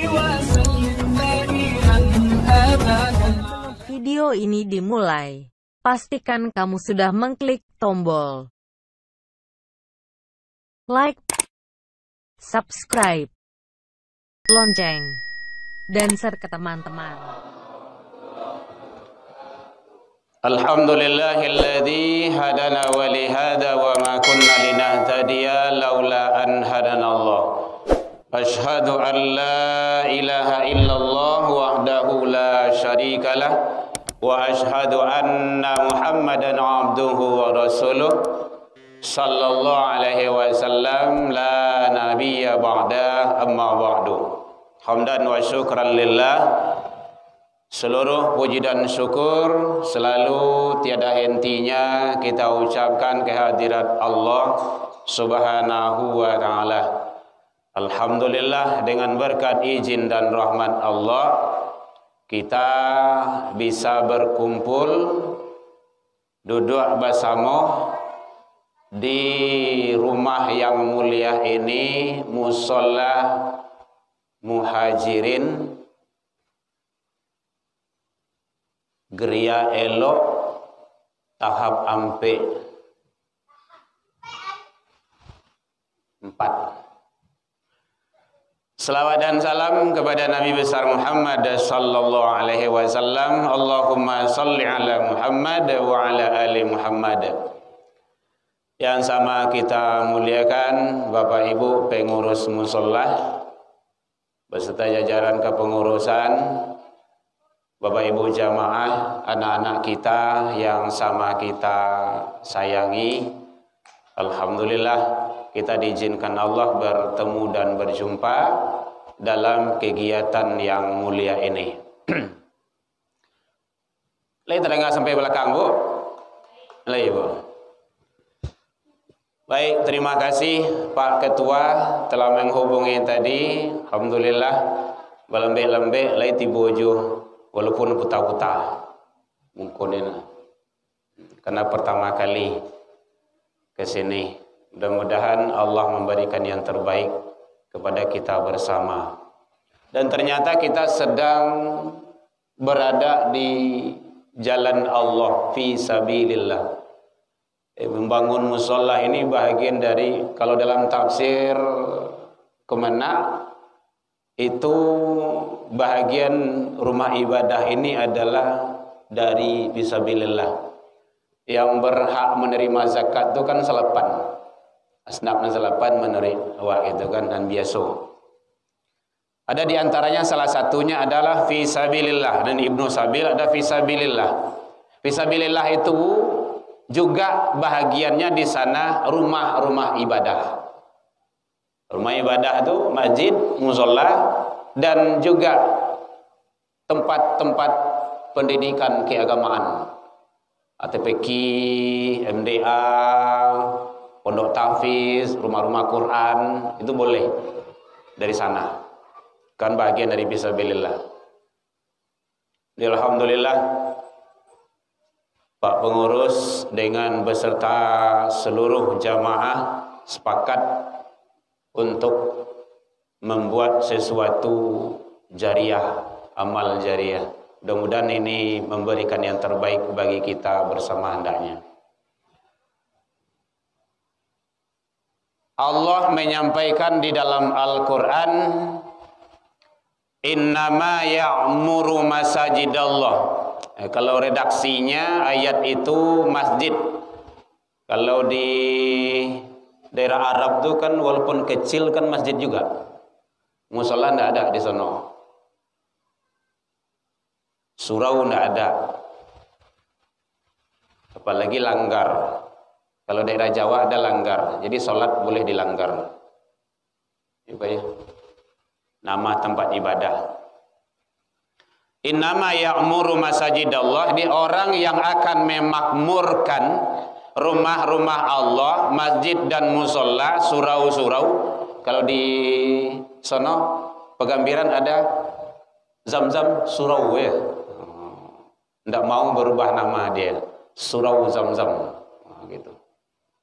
وسلم دائما أبدا. Video ini dimulai. Pastikan kamu sudah mengklik tombol like, subscribe, lonceng, dan share ke teman-teman. Alhamdulillahilladzi hadana wa lihada wa ma kunna linahtadiya laula an hadanallah. Ashhadu an la ilaha illallah wahdahu la syarikalah wa ashhadu anna Muhammadan abduhu wa rasuluh sallallahu alaihi wasallam la nabiyya ba'da amma ba'du. Hamdan wa syukran lillah. Seluruh puji dan syukur selalu tiada hentinya kita ucapkan kehadirat Allah Subhanahu wa taala. Alhamdulillah, dengan berkat izin dan rahmat Allah kita bisa berkumpul duduk bersama di rumah yang mulia ini, Musholla Muhajirin Geria Elok tahap ampe 4. Selawat dan salam kepada Nabi besar Muhammad sallallahu alaihi wasallam. Allahumma salli ala Muhammad wa ala ali Muhammad. Yang sama kita muliakan Bapak Ibu pengurus musholla beserta jajaran kepengurusan, Bapak Ibu jamaah, anak-anak kita yang sama kita sayangi. Alhamdulillah kita diizinkan Allah bertemu dan berjumpa dalam kegiatan yang mulia ini. Lagi terdengar sampai belakang, Bu? Lagi, Bu. Baik, terima kasih Pak Ketua telah menghubungi tadi. Alhamdulillah balembek-lembek lagi tibojo. Walaupun putar-putar mungkin ini karena pertama kali ke sini. Mudah-mudahan Allah memberikan yang terbaik kepada kita bersama. Dan ternyata kita sedang berada di jalan Allah fi sabilillah. Membangun musholla ini bahagian dari, kalau dalam tafsir Kemenak itu bahagian rumah ibadah ini adalah dari fisabilillah. Yang berhak menerima zakat itu kan selapan, asnafna selapan menerima wak itu kan, dan biasa. Ada di antaranya salah satunya adalah fisabilillah, dan Ibnu Sabil ada fisabilillah. Fisabilillah itu juga bahagiannya di sana rumah-rumah ibadah. Rumah ibadah itu masjid, musholla, dan juga tempat-tempat pendidikan keagamaan, ATPQ, MDA, pondok tahfiz, rumah-rumah Quran, itu boleh dari sana. Kan bagian dari fisabilillah. Alhamdulillah Pak Pengurus dengan beserta seluruh jamaah sepakat untuk membuat sesuatu jariah, amal jariah. Mudah-mudahan ini memberikan yang terbaik bagi kita bersama hendaknya. Allah menyampaikan di dalam Al-Quran, innama ya'muru masajidallah. Kalau redaksinya ayat itu masjid. Kalau di daerah Arab itu kan walaupun kecil kan masjid juga. Musholla tidak ada di sana. Surau tidak ada. Apalagi langgar. Kalau daerah Jawa ada langgar. Jadi sholat boleh di langgar. Ya. Nama tempat ibadah. Innama ya'muru masajidallah. Ini orang yang akan memakmurkan rumah-rumah Allah, masjid dan musholla, surau-surau. Kalau di sono Pegambiran ada Zam-Zam surau ya. Tidak mau berubah nama dia, surau Zam-Zam gitu.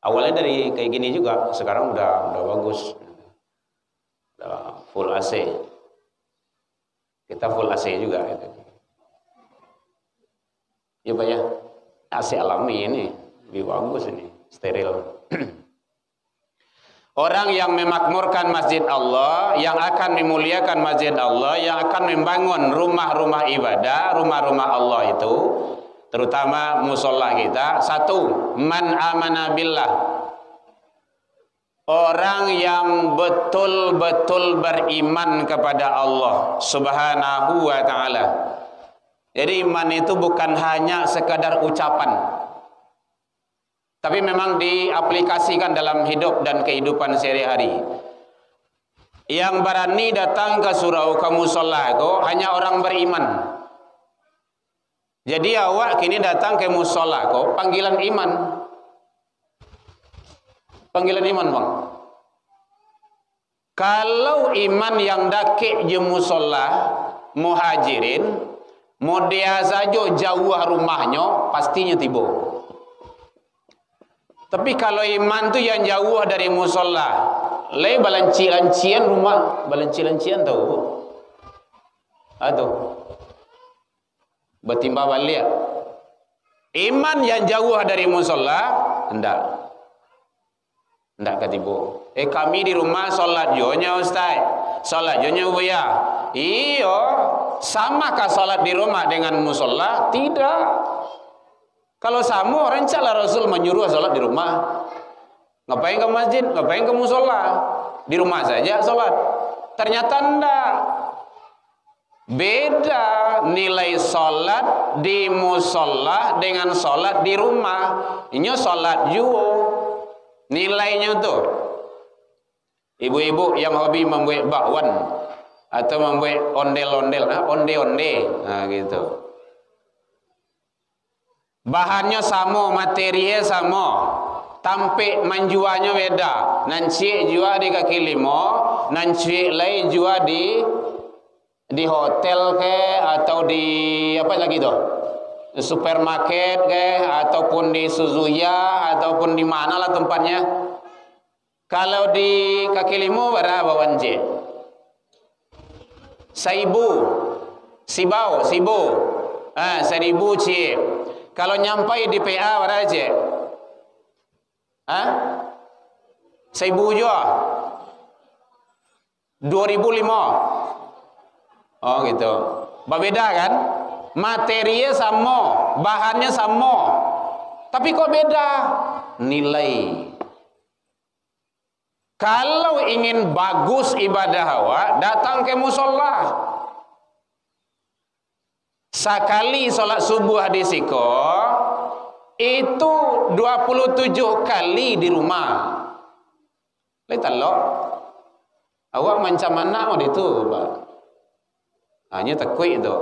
Awalnya dari kayak gini juga, sekarang udah bagus, udah full AC. Kita full AC juga gitu. Ya Pak ya, AC alami ini lebih bagus ini, steril. Orang yang memakmurkan masjid Allah, yang akan memuliakan masjid Allah, yang akan membangun rumah-rumah ibadah, rumah-rumah Allah itu, terutama musola kita. Satu, man amana billah. Orang yang betul-betul beriman kepada Allah Subhanahu wa ta'ala. Jadi iman itu bukan hanya sekadar ucapan, tapi memang diaplikasikan dalam hidup dan kehidupan sehari-hari. Yang berani datang ke surau, ke musola itu hanya orang beriman. Jadi awak kini datang ke musola kok panggilan iman. Panggilan iman bang. Kalau iman yang dakik je musola muhajirin, mau dia saja jauh rumahnya pastinya tiba. Tapi kalau iman tu yang jauh dari musola, lay balanci-lancian rumah, balanci-lancian tahu? Aduh, bertimba balik. Iman yang jauh dari musola, hendak ketibu. Kami di rumah solat jonya Ustaz, solat jonya buya. Iyo, samakah solat di rumah dengan musola? Tidak. Kalau sama, rencana Rasul menyuruh solat di rumah. Ngapain ke masjid? Ngapain ke musola? Di rumah saja solat. Ternyata enggak. Beda nilai solat di musola dengan solat di rumah. Ini solat juga. Nilainya tuh. Ibu-ibu yang hobi membuat bakwan atau membuat ondel-ondel, onde-onde, nah gitu. Bahannya sama, materinya sama, tampik menjualnya beda. Nanti jual di kaki lima, nanti lain jual di hotel ke, atau di apa lagi tuh, supermarket ke, ataupun di Suzuya, ataupun di mana lah tempatnya. Kalau di kaki lima berapa wanje? Sibau, 1.000 cie. Kalau nyampai di PA berapa cie? 1.000 juga. 2.500. Oh gitu. Berbeda kan? Materinya sama, bahannya sama. Tapi kok beda? Nilai. Kalau ingin bagus ibadah awak, datang ke musola. Sekali solat subuh di siko, itu 27 kali di rumah. Lihat lo, awak macam mana mau itu, Pak? Hanya takut itu.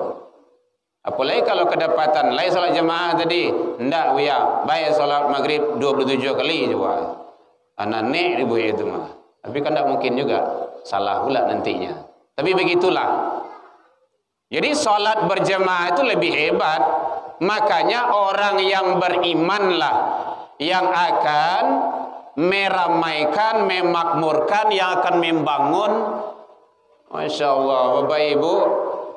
Apalagi kalau kedapatan lain solat jemaah tadi, ndak ya, baik solat maghrib 27 kali juga. Anak nek ibu itu mah. Tapi kan tidak mungkin juga, salah pula nantinya. Tapi begitulah. Jadi solat berjemaah itu lebih hebat. Makanya orang yang berimanlah yang akan meramaikan, memakmurkan, yang akan membangun. Masya Allah, Bapak Ibu,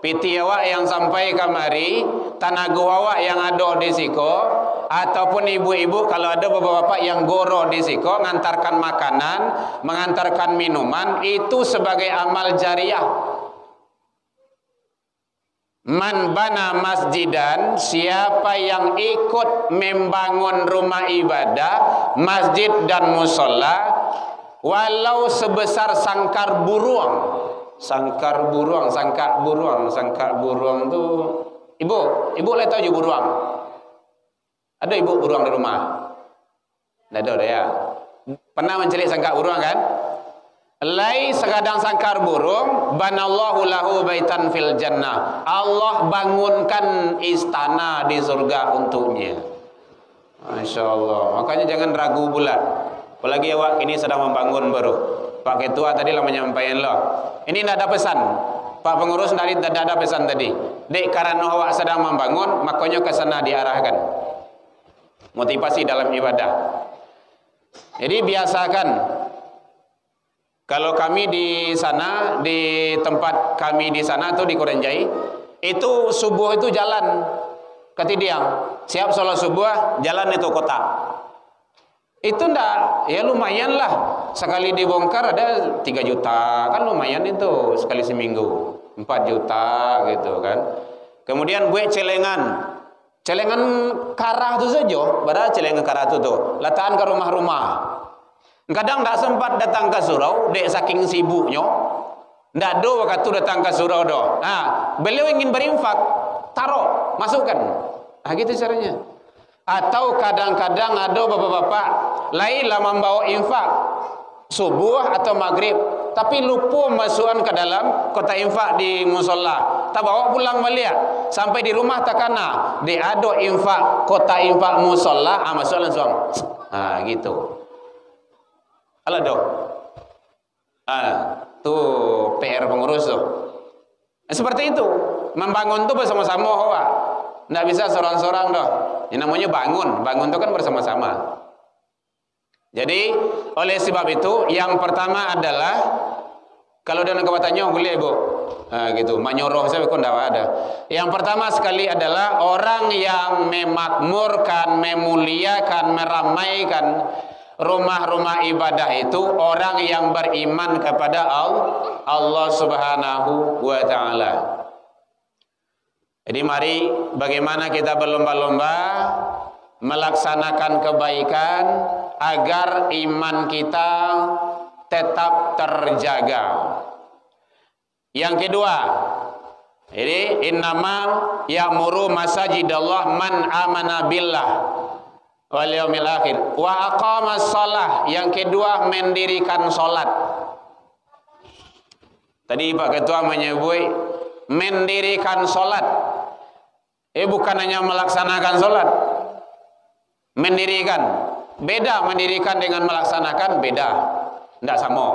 piti awak yang sampai kamari, tanaga awak yang ada di siko, ataupun ibu-ibu kalau ada bapak-bapak yang goro di siko, mengantarkan makanan, mengantarkan minuman, itu sebagai amal jariah. Man bana masjidan, siapa yang ikut membangun rumah ibadah, masjid dan musola, walau sebesar sangkar buruang. Sangkar buruang tu, ibu lihat tahu buruang? Ada ibu buruang di rumah? Tidak ada ya. Pernah mencari sangkar buruang kan? Lai sekadang sangkar burung, banallahu lahu baitan fil jannah. Allah bangunkan istana di surga untuknya. Masya Allah. Makanya jangan ragu pula. Apalagi awak ini sedang membangun baru. Pak Ketua tadi lah menyampaikan lo. Ini tidak ada pesan. Pak Pengurus tadi tidak ada pesan tadi. Dek karena awak sedang membangun, makanya ke sana diarahkan. Motivasi dalam ibadah. Jadi biasakan. Kalau kami di sana, di tempat kami di sana tuh di Korenjai, itu subuh itu jalan ke Tidiang. Siap sholat subuh, jalan itu kota. Itu ndak, ya lumayan lah. Sekali dibongkar ada 3 juta, kan lumayan itu sekali seminggu. 4 juta gitu kan. Kemudian buat celengan. Celengan karah itu saja, padahal celengan karah itu tuh, letakkan ke rumah-rumah. Kadang tak sempat datang ke surau, dek saking sibuknya, ndak do waktu datang ke surau do. Nah, beliau ingin berinfak, taruh, masukkan. Nah, gitu caranya. Atau kadang-kadang ada bapak-bapak lain lah membawa infak subuh atau maghrib, tapi lupa masukkan ke dalam kota infak di musola. Tak bawa pulang balik, sampai di rumah tak kena. Dia ada infak kota infak musola, masuk langsung. Ah, gitu. Alah dong. Tuh PR pengurus tuh. Seperti itu. Membangun tuh bersama-sama, Pak. Nggak bisa seorang-seorang doh. Yang namanya bangun itu kan bersama-sama. Jadi oleh sebab itu yang pertama adalah kalau dalam kebatannya boleh Bu. Gitu. Manyoroh saya kok enggak ada. Yang pertama sekali adalah orang yang memakmurkan, memuliakan, meramaikan rumah-rumah ibadah itu orang yang beriman kepada Allah Subhanahu wa taala. Jadi mari bagaimana kita berlomba-lomba melaksanakan kebaikan agar iman kita tetap terjaga. Yang kedua, ini innama ya'muru masajidallah man amana billah wal yaumil akhir wa aqamas shalah. Yang kedua, mendirikan salat. Tadi Pak Ketua menyebut mendirikan salat. Bukan hanya melaksanakan salat. Mendirikan. Beda mendirikan dengan melaksanakan, beda. Tidak sama.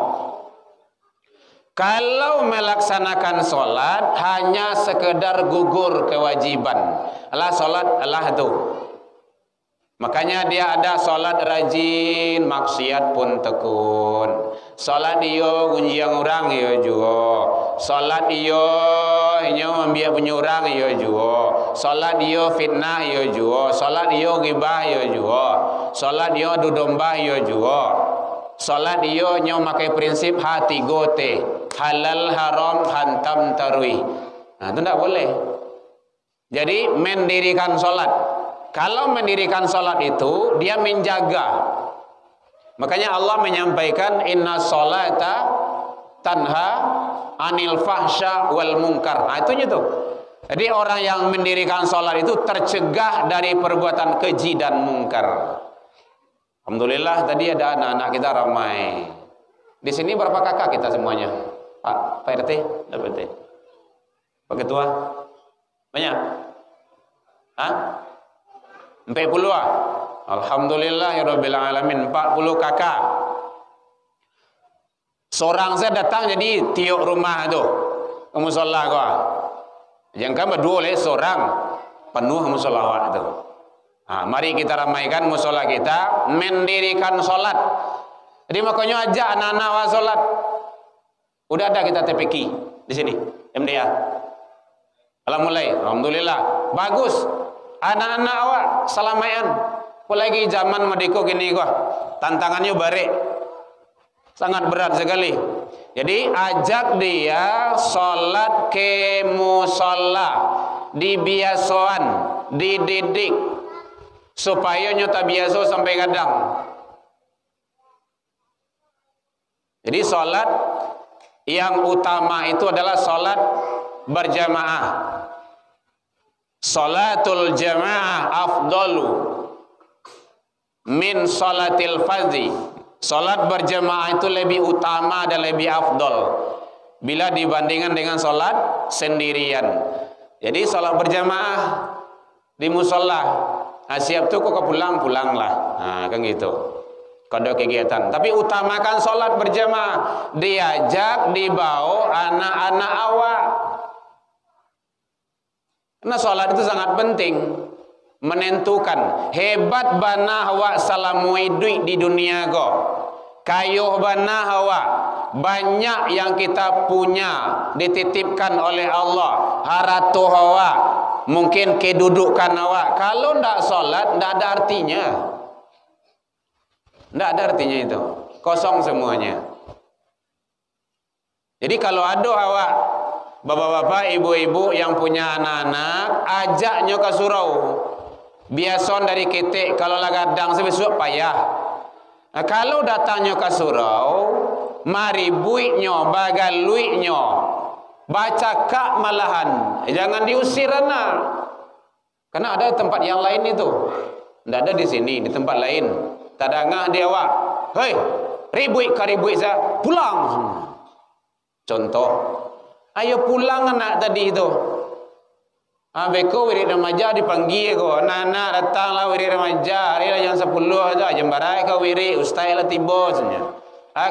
Kalau melaksanakan salat hanya sekedar gugur kewajiban. Allah salat Allah itu. Makanya dia ada salat rajin, maksiat pun tekun. Salat iyo gunjiang orang iyo juga. Salat iyo membiak penyurang iyo juga. Salat iyo fitnah iyo juga. Salat iyo ghibah iyo juga. Salat iyo dudomba iyo juga. Salat iyo makai prinsip hati gote, halal haram hantam tarwi. Nah, itu tidak boleh. Jadi mendirikan salat. Kalau mendirikan salat itu dia menjaga. Makanya Allah menyampaikan inna sholata tanha anil fahsya wal munkar. Nah, itu tuh. Jadi orang yang mendirikan salat itu tercegah dari perbuatan keji dan mungkar. Alhamdulillah tadi ada anak-anak kita ramai. Di sini berapa kakak kita semuanya? Pak RT, RT. Pak Ketua? Banyak? Hah? 40 ah. Alhamdulillah ya rabbil alamin, 40 kakak. Seorang saya datang jadi tiuk rumah itu ke musola gua. Jangan berdua oleh seorang penuh musola itu. Nah, mari kita ramaikan musola kita, mendirikan salat. Jadi makanya aja anak-anak wa salat. Udah ada kita TPQ di sini, MDA. Alhamdulillah, bagus. Anak-anak awak salamayan. Apalagi zaman mediko gini gua. Tantangannya bare. Sangat berat sekali. Jadi ajak dia salat ke musola, dibiasoan, dididik supaya nyata biasa sampai kadang. Jadi salat yang utama itu adalah salat berjamaah. Salatul jamaah afdalu min salatil fardhi. Salat berjamaah itu lebih utama dan lebih afdal bila dibandingkan dengan salat sendirian. Jadi salat berjamaah di musola, siap tuh kok pulang-pulanglah. Nah, kan gitu. Kode kegiatan. Tapi utamakan salat berjamaah. Diajak, dibawa anak-anak awak. Karena salat itu sangat penting, menentukan. Hebat bana awak salamui duit di dunia go. Kayuh bana awak banyak yang kita punya dititipkan oleh Allah, haratu hawa, mungkin kedudukan awak, kalau ndak solat ndak ada artinya. Ndak ada artinya itu, kosong semuanya. Jadi kalau ada awak, bapak-bapak, ibu-ibu yang punya anak-anak, ajaknya ke surau. Biason dari ketik, kalau lagadang sebesok payah. Nah, kalau datangnya ke surau, mari buitnya, bagaluitnya, baca kak malahan, jangan diusir anak. Karena ada tempat yang lain itu, tidak ada di sini, di tempat lain. Tak ada ngah dia awak, hei, ribuit ke ribuit saya, pulang. Contoh, ayo pulang anak tadi itu. Beko wirid remaja dipanggil ko, anak-anak datanglah wirid remaja, hari lah jam 10 tu, jam barai kau wirid, ustaz lah tiba saja.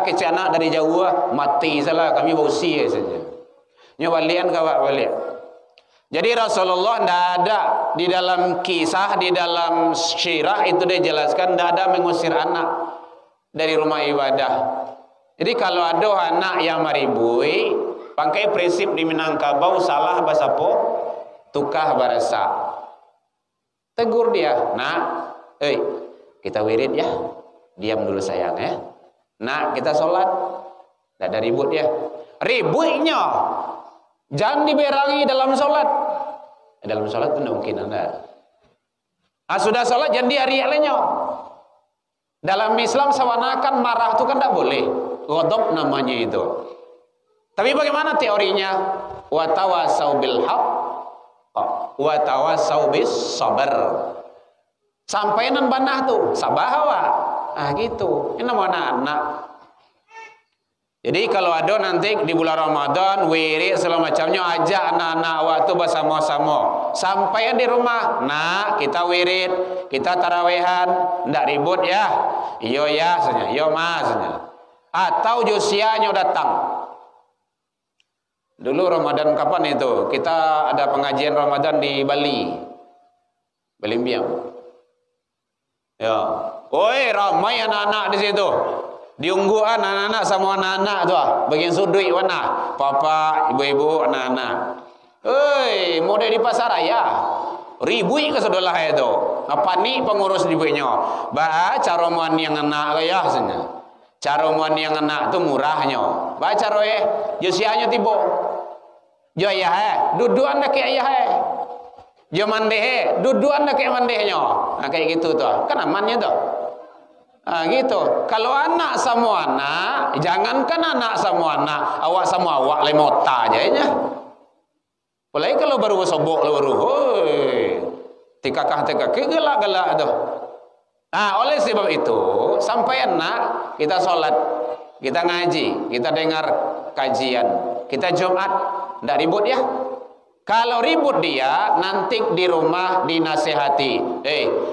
Kecil anak dari jauh mati salah, kami berusia saja. Nyo balian kawak balik. Jadi Rasulullah tidak ada di dalam kisah, di dalam syirah itu dia jelaskan tidak ada mengusir anak dari rumah ibadah. Jadi kalau ada anak yang maribui, pakai prinsip di Minangkabau salah bahasa po, tukah barasa. Tegur dia, nak, kita wirid ya, diam dulu sayang ya. Nak, kita sholat, tidak ada ribut ya. Ributnya jangan diberangi dalam sholat. Dalam sholat itu tidak mungkin anda. Sudah sholat jangan diari lainnya. Dalam Islam sawanakan marah itu kan tidak boleh. Ghadab namanya itu. Tapi bagaimana teorinya? Wa tawasau bil haq wa tawasau bis sabar. Sampaian banah tuh sabahawa. Gitu. Ini nama anak. Jadi kalau ada nanti di bulan Ramadan, wirid segala macamnya, ajak anak-anak waktu bersama-sama. Sampai di rumah, nak kita wirid, kita tarawehan, ndak ribut ya. Iyo ya, saja, iyo mas saja. Atau usianya datang. Dulu Ramadan kapan itu? Kita ada pengajian Ramadan di Bali, Balimbiang. Ya, oi ramai anak-anak di situ. Diungguan anak-anak sama anak-anak tu bagian sudut mana papa ibu-ibu anak-anak mau di pasar raya ribui ke saudara itu apa ni pengurus ribuinya cara muan yang anak kaya sebenarnya cara muan yang anak tu murahnya baca roe usianya tiba jo ayah duduan dak ayah jo mandeh duduan dak mandehnya kayak gitu tu kan amannya tu. Gitu. Kalau anak sama anak, jangankan anak sama anak, awak sama awak lemota aja ya. Apalagi kalau baru sobok baru, hoi, tikakah gelak-gelak tu. Oleh sebab itu, sampai anak kita sholat, kita ngaji, kita dengar kajian, kita Jumat, tidak ribut ya. Kalau ribut dia, nanti di rumah dinasehati.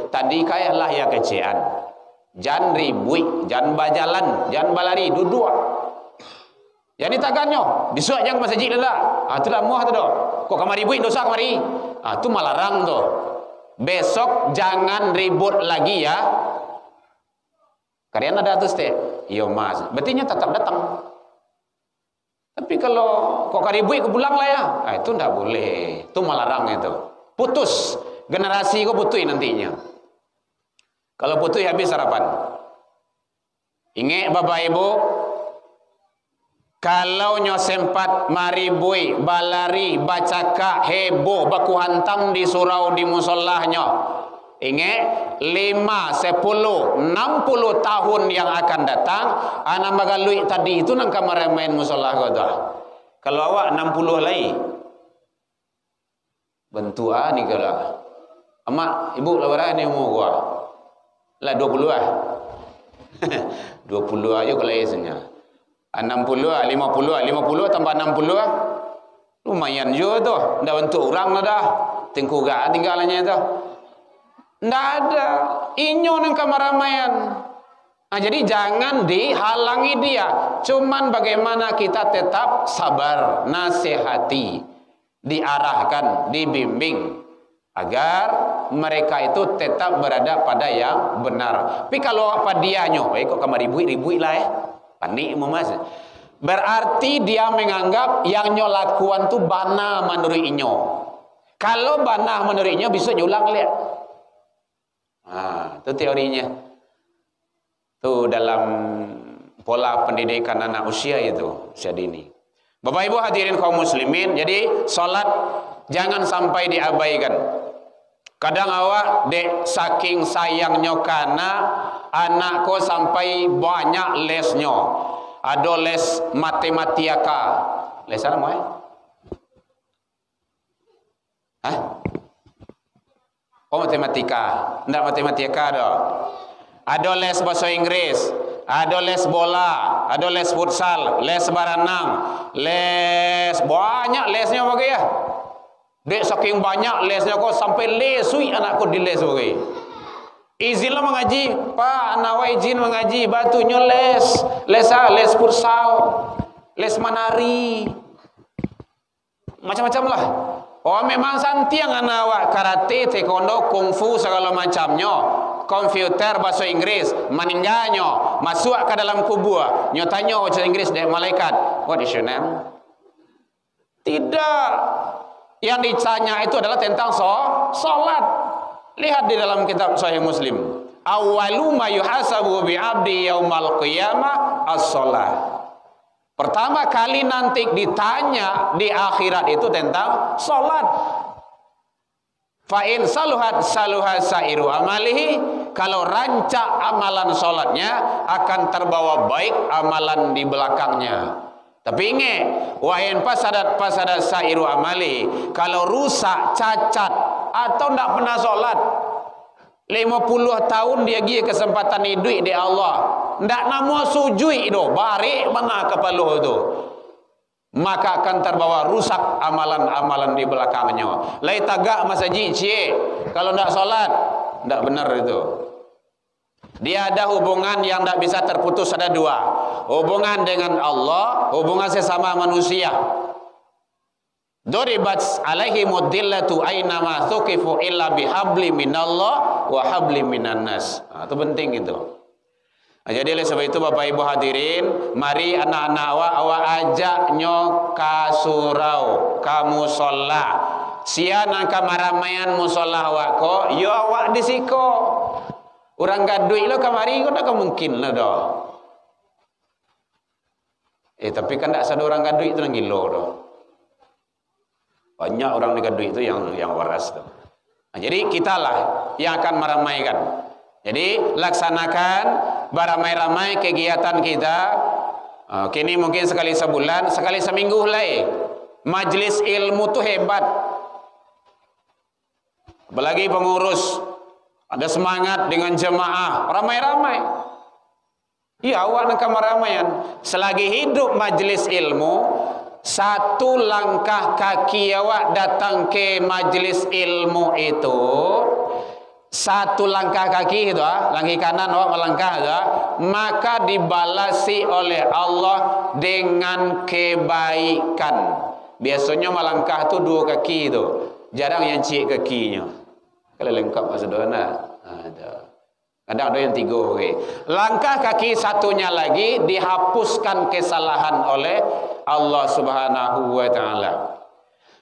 Tadi kayaklah ya kecian. Jangan ribui, jangan bajalan, jangan balari, duduk. Yang ditagannya, disuak jangan ke masjid dah. Itulah muah tu dah. Kok kamar ribui dosa kamari. Tu malarang tu. Besok jangan ribut lagi ya. Kalian ada tu setiap. Iyo mas, berarti tetap datang. Tapi kalau kok karibui ke pulang lah ya. Itu tidak boleh. Itu malarang itu. Putus. Generasi kau putus nantinya. Kalau putus habis sarapan. Ingat bapak ibu, kalau nyo sempat maribui, balari, bacaka, heboh, baku hantam di surau di musallahnya. Ingat 5, 10, 60 tahun yang akan datang, anak magalui tadi itu nang kamar main musallah kau tu. Kalau awak 60 lagi, bentuk ni kalau. Amak, ibu lawaran ni umur gua. Lah 20 lah 20 aja kalau esnya 60 lah 50 lah 50 tambah 60 lah lumayan juga tu dah bentuk orang lah dah tengkuga tinggalannya tu ndak ada inyo nang kamaramaian jadi jangan dihalangi dia cuman bagaimana kita tetap sabar nasihati diarahkan dibimbing agar mereka itu tetap berada pada yang benar. Tapi kalau apa dianya, kok kamar ribui lah panik mas. Berarti dia menganggap yang nyo lakuan tu bana menurut inyo. Kalau bana menurut inyo bisa nyulang lihat. Itu teorinya. Itu dalam pola pendidikan anak usia itu, usia dini. Bapak Ibu hadirin kaum muslimin, jadi salat jangan sampai diabaikan. Kadang awak dek saking sayangnya kana anakku sampai banyak lesnya. Ada les matematika. Les apa mau? Oh matematika. Enggak matematika dah. Ada les bahasa Inggris, ada les bola, ada les futsal, les berenang, les banyak lesnya bagi ya. Dek saking banyak lesnya kok sampai lesui anakku di les bagi. Izinlah mengaji, Pak, anak wa izin mengaji, batunya les futsal, les menari, macam-macam lah. Oh memang santiang anak wa karate, taekwondo, kungfu segala macamnya. Komputer bahasa Inggris, meninggalnya masuk ke dalam kubur. Nyatanya bahasa Inggris dari malaikat. What is your name? Tidak. Yang ditanya itu adalah tentang salat. Lihat di dalam kitab Sahih Muslim. Awwalu ma yuhasabu bi 'abdi yaumal qiyamah as-shalah. Pertama kali nanti ditanya di akhirat itu tentang salat. Fa in saluhat sairu amalihi, kalau rancak amalan salatnya akan terbawa baik amalan di belakangnya. Tapi ingat, wa in fasadat sairu amali, kalau rusak, cacat atau tidak pernah salat 50 tahun dia gi kesempatan hidup di Allah, ndak namo sujui do, barik mana kepala itu, maka akan terbawa rusak amalan-amalan di belakangnya. Lai tagak masjid cie, kalau ndak salat, ndak benar itu. Dia ada hubungan yang tidak bisa terputus, ada dua. Hubungan dengan Allah, hubungan sesama manusia. Duribat alaihi mudillatu aynama thuqifu illa bihabli minallah wa habli minan nas. Itu penting itu. Jadi oleh sebab itu Bapak Ibu hadirin, mari anak-anak awak ajak nyok ka surau, ka musalla. Sia nang kamaramaian musalla awak ko, yo awak di siko. Orang gaduh lo kamari kau tak mungkin lah dah. Tapi kan tak ada orang gaduh itu yang gilo dah. Banyak orang gaduh itu yang waras dah. Jadi kitalah yang akan meramaikan. Jadi laksanakan beramai-ramai kegiatan kita. Kini mungkin sekali sebulan, sekali seminggu lah. Majlis ilmu tu hebat. Apalagi pengurus. Ada semangat dengan jemaah, ramai-ramai. Ya, awak nak keramaian. Selagi hidup majlis ilmu, satu langkah kaki awak datang ke majlis ilmu itu, satu langkah kaki itu, langkah kanan awak melangkah itu, maka dibalasi oleh Allah dengan kebaikan. Biasanya melangkah tu 2 kaki itu, jarang yang cik kakinya. Kalau lengkap saudara, kadang ada yang 3. Okay. Langkah kaki satunya lagi dihapuskan kesalahan oleh Allah Subhanahu wa taala.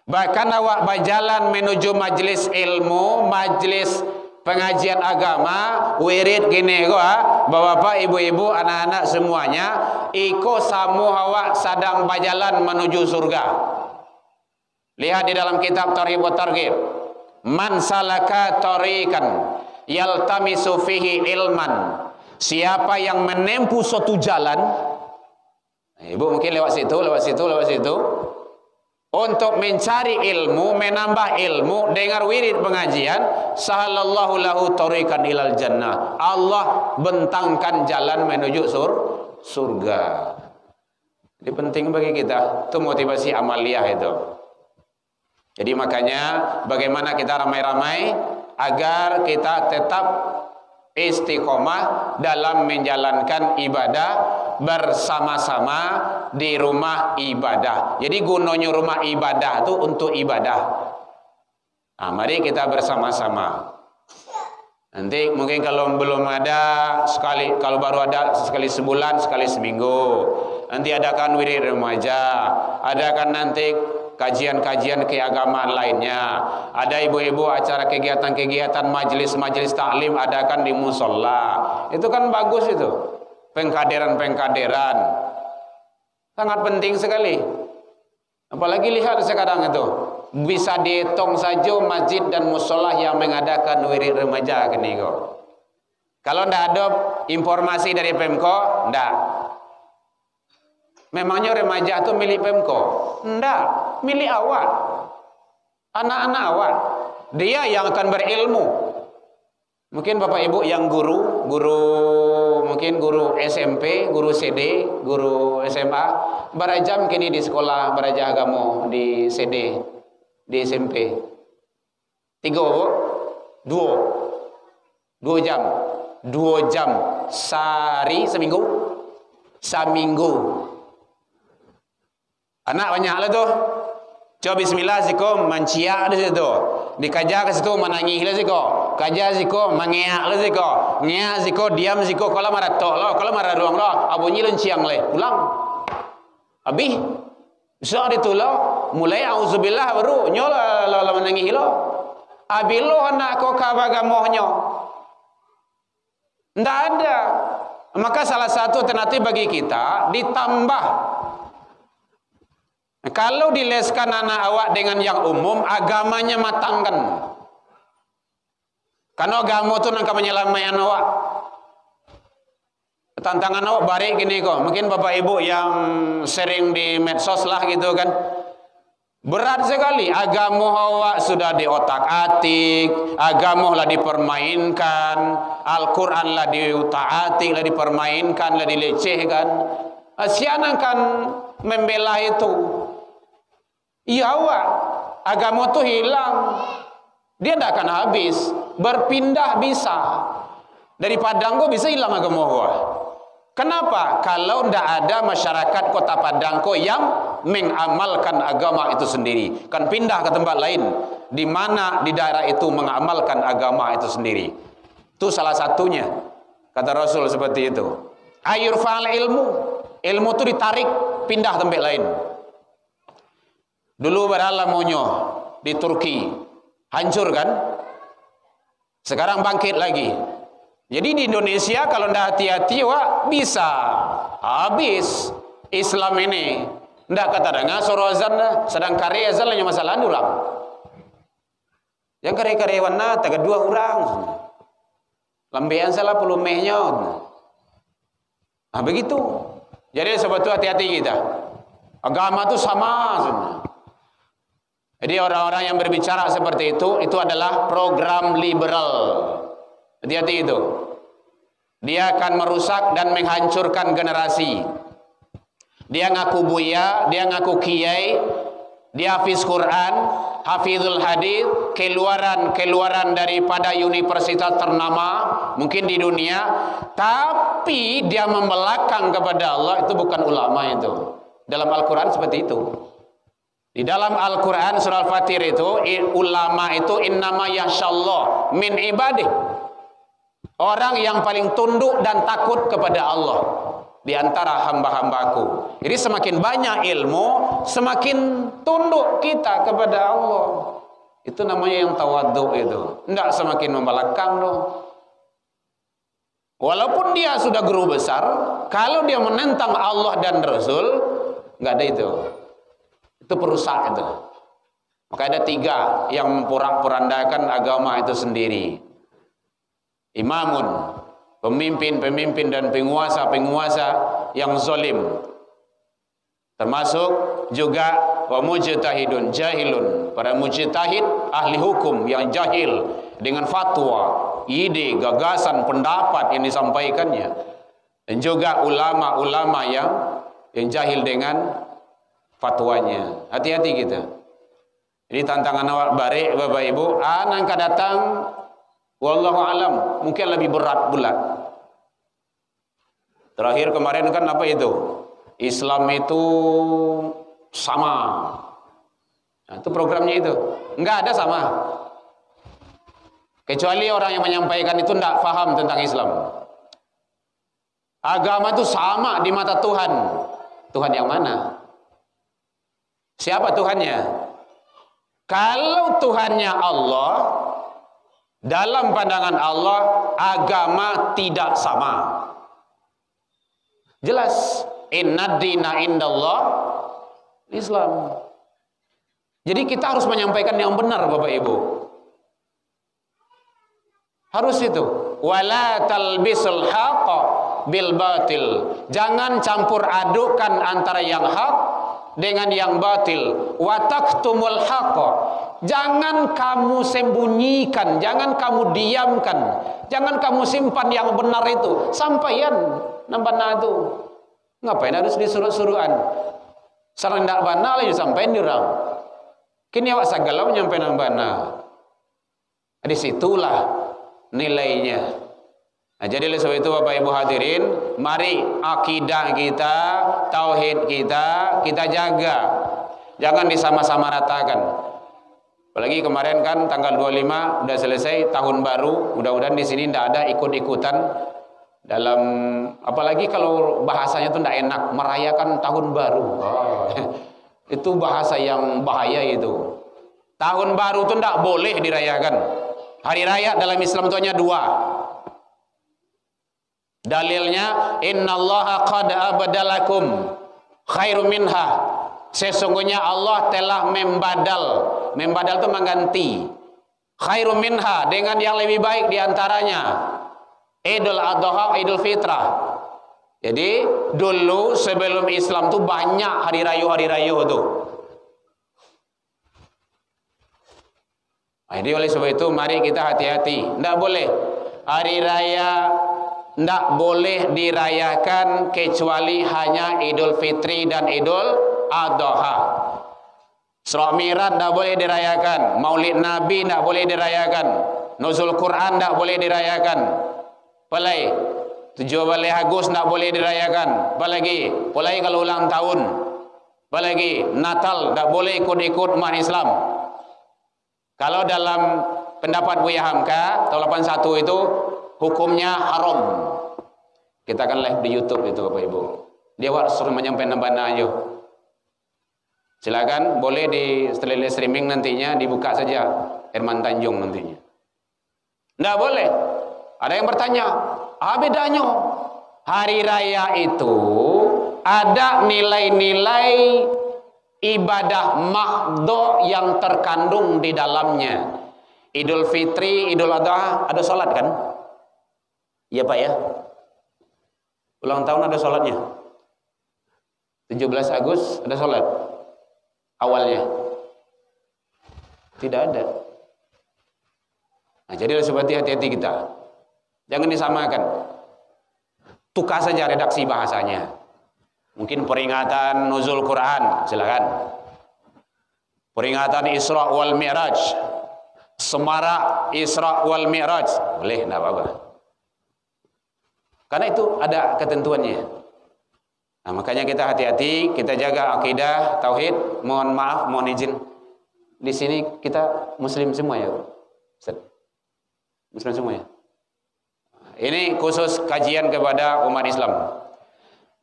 Bahkan awak berjalan menuju majlis ilmu, majlis pengajian agama, wirid gini Bapak, Ibu-ibu, anak-anak semuanya, iko samu awak sedang berjalan menuju surga. Lihat di dalam kitab Targhib wa Targhib. Man salaka tariqan yaltamisu fihi ilman. Siapa yang menempuh suatu jalan, Ibu mungkin lewat situ untuk mencari ilmu, menambah ilmu, dengar wirid pengajian, sahalallahu lahu tariqan ilal jannah. Allah bentangkan jalan menuju surga. Jadi penting bagi kita, itu motivasi amaliyah itu. Jadi makanya bagaimana kita ramai-ramai agar kita tetap istiqomah dalam menjalankan ibadah bersama-sama di rumah ibadah. Jadi gunanya rumah ibadah itu untuk ibadah. Mari kita bersama-sama. Nanti mungkin kalau belum ada sekali, kalau baru ada sekali sebulan, sekali seminggu. nanti adakan wirid remaja, adakan nanti kajian-kajian keagamaan lainnya, ada ibu-ibu acara kegiatan-kegiatan majelis-majelis taklim adakan di musola. Itu kan bagus itu. Pengkaderan-pengkaderan sangat penting sekali. Apalagi lihat sekarang itu bisa dihitung saja masjid dan musola yang mengadakan wirid remaja gini kok. Kalau ndak ada informasi dari Pemko, ndak. Memangnya remaja itu milik Pemko? Ndak, milik awak. Anak-anak awak. Dia yang akan berilmu. Mungkin Bapak Ibu yang guru mungkin guru SMP, guru CD, guru SMA, berjam kini di sekolah belajar agama di CD, di SMP. 3 2 jam. 2 jam sehari seminggu. Anak banyak lah tuh. Coba bismillah siko mancia di situ. Dikaja ke situ menangis lah siko. Kaja siko mengeak lah siko. Ngeak siko diam siko kalau marah tok lo, kalau marah ruang lo, abunyi lenciang le. Pulang. Habis bisa ditolak mulai auzubillah baru nyol lo menangis lo. Abilo anak ko kabagamohnya. Tidak ada. Maka salah satu alternatif bagi kita ditambah. Kalau dileskan anak awak dengan yang umum, agamanya matangkan. Karena agama itu nangka menyelamatkan awak. Tantangan awak barik gini kok. Mungkin Bapak Ibu yang sering di medsos lah gitu kan. Berat sekali, agama awak sudah diotak-atik, agama lah dipermainkan, Al-Quran lah diutak-atik, lah dipermainkan, lah dilecehkan. Siapa akan membela itu? Iya awak, agama itu hilang, dia tidak akan habis, berpindah bisa. Dari Padang kok bisa hilang agama awak. Kenapa? Kalau tidak ada masyarakat kota Padang kok yang mengamalkan agama itu sendiri, kan pindah ke tempat lain di mana di daerah itu mengamalkan agama itu sendiri. Itu salah satunya kata Rasul seperti itu. Ayurfal ilmu itu ditarik pindah tempat lain. Dulu beralamunyo di Turki hancur kan, sekarang bangkit lagi. Jadi di Indonesia kalau tidak hati-hati wah bisa habis Islam ini. Tidak kata dengar suruh azan sedang karya azan hanya masalah orang. Yang karya-karyawan tak kedua orang. Lambean salah pelumehnya. Nah begitu. Jadi sebetulnya hati-hati kita. Agama itu sama sebenarnya. Jadi orang-orang yang berbicara seperti itu adalah program liberal. Hati-hati itu. Dia akan merusak dan menghancurkan generasi. Dia ngaku buya, dia ngaku kiai, dia hafiz Quran, hafizul hadis, keluaran daripada universitas ternama mungkin di dunia, tapi dia membelakang kepada Allah, itu bukan ulama itu. Dalam Al-Quran seperti itu. Di dalam Al-Quran surah Al-Fatir itu ulama itu innama yasyallah min ibadih. Orang yang paling tunduk dan takut kepada Allah di antara hamba-hambaku. Jadi semakin banyak ilmu, semakin tunduk kita kepada Allah. Itu namanya yang tawadhu itu. Tidak semakin membelakang loh. Walaupun dia sudah guru besar, kalau dia menentang Allah dan Rasul, nggak ada itu. Itu perusak itu. Maka ada 3 yang memporak-porandakan agama itu sendiri. Imamun, pemimpin dan penguasa yang zalim. Termasuk juga wa mujtahidun jahilun, para mujtahid ahli hukum yang jahil dengan fatwa, ide, gagasan, pendapat yang disampaikannya. Dan juga ulama-ulama yang jahil dengan fatwanya. Hati-hati kita. Jadi tantangan awak barik Bapak Ibu, nangka datang wallahu alam mungkin lebih berat bulat. Terakhir kemarin kan apa itu? Islam itu sama. Nah, itu programnya itu. Enggak ada sama. Kecuali orang yang menyampaikan itu tidak paham tentang Islam. Agama itu sama di mata Tuhan. Tuhan yang mana? Siapa Tuhannya? Kalau Tuhannya Allah, dalam pandangan Allah, agama tidak sama. Jelas. Inna dina indallah Islam. Jadi kita harus menyampaikan yang benar, Bapak Ibu. Harus itu. Wala talbisul haqqa bil batil. Jangan campur adukan antara yang hak dengan yang batil. Wa taktumul haqqa. Jangan kamu sembunyikan, jangan kamu diamkan, jangan kamu simpan yang benar itu. Sampaian nambah itu. Ngapain harus disuruh-suruhan? Sarang ndak bana lagi sampaian di orang. Kini awak segala menyampaikan bana. Di situlah nilainya. Nah, jadi oleh sebab itu Bapak Ibu hadirin, mari akidah kita, tauhid kita jaga. Jangan disama-sama ratakan. Apalagi kemarin kan tanggal 25 udah selesai tahun baru, mudah-mudahan di sini tidak ada ikut-ikutan dalam, apalagi kalau bahasanya tuh tidak enak, merayakan tahun baru. Itu bahasa yang bahaya itu. Tahun baru tuh tidak boleh dirayakan. Hari raya dalam Islam itu hanya dua. Dalilnya innallaha qad abdalakum khairum minha. Sesungguhnya Allah telah membadal. Membadal itu mengganti. Khairum minha, dengan yang lebih baik diantaranya Idul Adha, Idul Fitrah. Jadi dulu sebelum Islam tuh banyak hari raya tuh. Jadi oleh sebab itu mari kita hati-hati. Tidak boleh hari raya, tidak boleh dirayakan kecuali hanya Idul Fitri dan Idul Adha. Isra Mi'raj tidak boleh dirayakan. Maulid Nabi tidak boleh dirayakan. Nuzul Quran tidak boleh dirayakan. Apalagi 17 Agustus tidak boleh dirayakan. Apalagi kalau ulang tahun. Apalagi Natal tidak boleh ikut-ikut umat Islam. Kalau dalam pendapat Buya Hamka tahun 81 itu hukumnya haram. Kita akan live di YouTube itu Bapak Ibu. Dia harus suruh menyampaikan nambah aja. Silakan, boleh di streaming nantinya dibuka saja Herman Tanjung nantinya. Tidak boleh. Ada yang bertanya, bedanya? Hari raya itu ada nilai-nilai ibadah mahdo yang terkandung di dalamnya. Idul Fitri, Idul Adha, ada sholat kan? Iya Pak ya? Ulang tahun ada sholatnya. 17 Agustus ada sholat awalnya? Tidak ada. Nah, jadi seperti hati-hati kita. Jangan disamakan. Tukar saja redaksi bahasanya. Mungkin peringatan nuzul Quran, silakan. Peringatan Isra wal Mi'raj. Semarak Isra wal Mi'raj. Boleh, enggak apa-apa. Karena itu ada ketentuannya. Nah, makanya kita hati-hati, kita jaga akidah, tauhid. Mohon maaf, mohon izin. Di sini kita muslim semua ya, Ustaz. Muslim semua ya. Ini khusus kajian kepada umat Islam.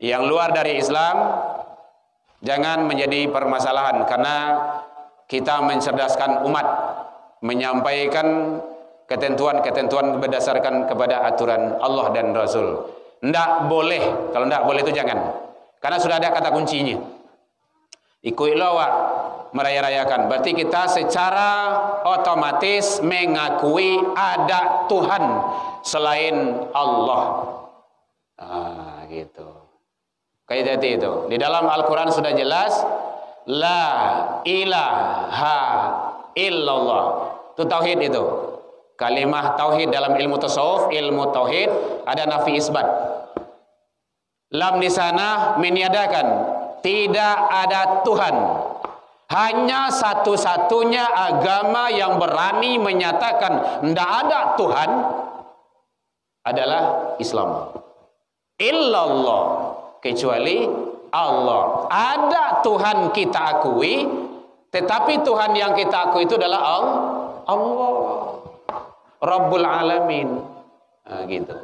Yang luar dari Islam jangan menjadi permasalahan, karena kita mencerdaskan umat, menyampaikan ketentuan-ketentuan berdasarkan kepada aturan Allah dan Rasul. Tidak boleh, kalau tidak boleh itu jangan. Karena sudah ada kata kuncinya. Ikutlah wak meraya-rayakan. Berarti kita secara otomatis mengakui ada Tuhan selain Allah. Gitu. Kayak tadi itu. Di dalam Al-Quran sudah jelas, la ilaha illallah. Itu tauhid itu. Kalimah tauhid dalam ilmu tasawuf, ilmu tauhid ada nafi isbat. Lam di sana meniadakan tidak ada Tuhan. Hanya satu-satunya agama yang berani menyatakan tidak ada Tuhan adalah Islam. Illallah, kecuali Allah. Ada Tuhan kita akui, tetapi Tuhan yang kita akui itu adalah Allah, Rabbul Alamin. Nah, gitu.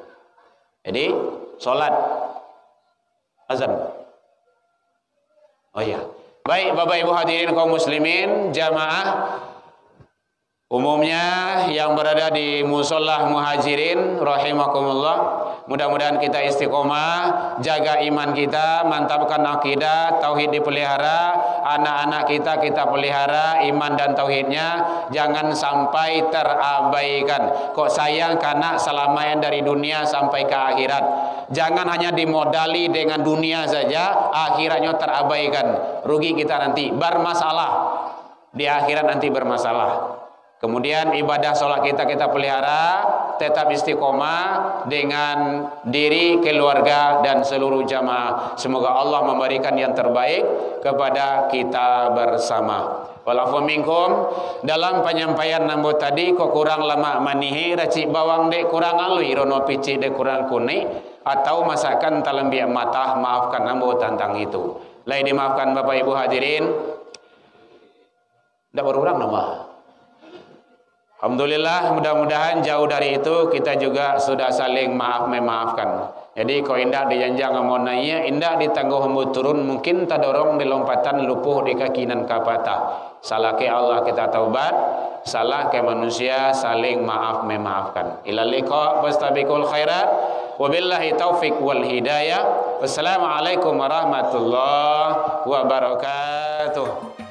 Jadi sholat azan. Oh ya. Baik Bapak Ibu hadirin kaum muslimin, jamaah umumnya yang berada di musolah muhajirin rahimakumullah, mudah-mudahan kita istiqomah, jaga iman kita, mantapkan akidah, tauhid dipelihara, anak-anak kita pelihara iman dan tauhidnya, jangan sampai terabaikan. Kok sayang karena selamanya dari dunia sampai ke akhirat. Jangan hanya dimodali dengan dunia saja, akhiratnya terabaikan. Rugi kita nanti, bermasalah di akhirat, nanti bermasalah. Kemudian ibadah sholat kita pelihara, tetap istiqomah dengan diri, keluarga, dan seluruh jamaah. Semoga Allah memberikan yang terbaik kepada kita bersama. Walaupun minkum dalam penyampaian nambut tadi kok kurang lama manihi racik bawang dek kurang alui rono pici dek kurang kuning atau masakan talembiak mata, maafkan nambut tentang itu. Lai dimaafkan Bapak Ibu hadirin. Tidak berulang nama. Alhamdulillah, mudah-mudahan jauh dari itu kita juga sudah saling memaafkan. Jadi kau indah dijanjang amonanya, indah ditangguh hembut turun, mungkin tadorong di lompatan lupuh di kakinan kapata. Salah ke Allah kita taubat, salah ke manusia saling memaafkan. Ila liqa wastabiqul khairat, wabillahi taufiq wal hidayah. Wassalamualaikum warahmatullahi wabarakatuh.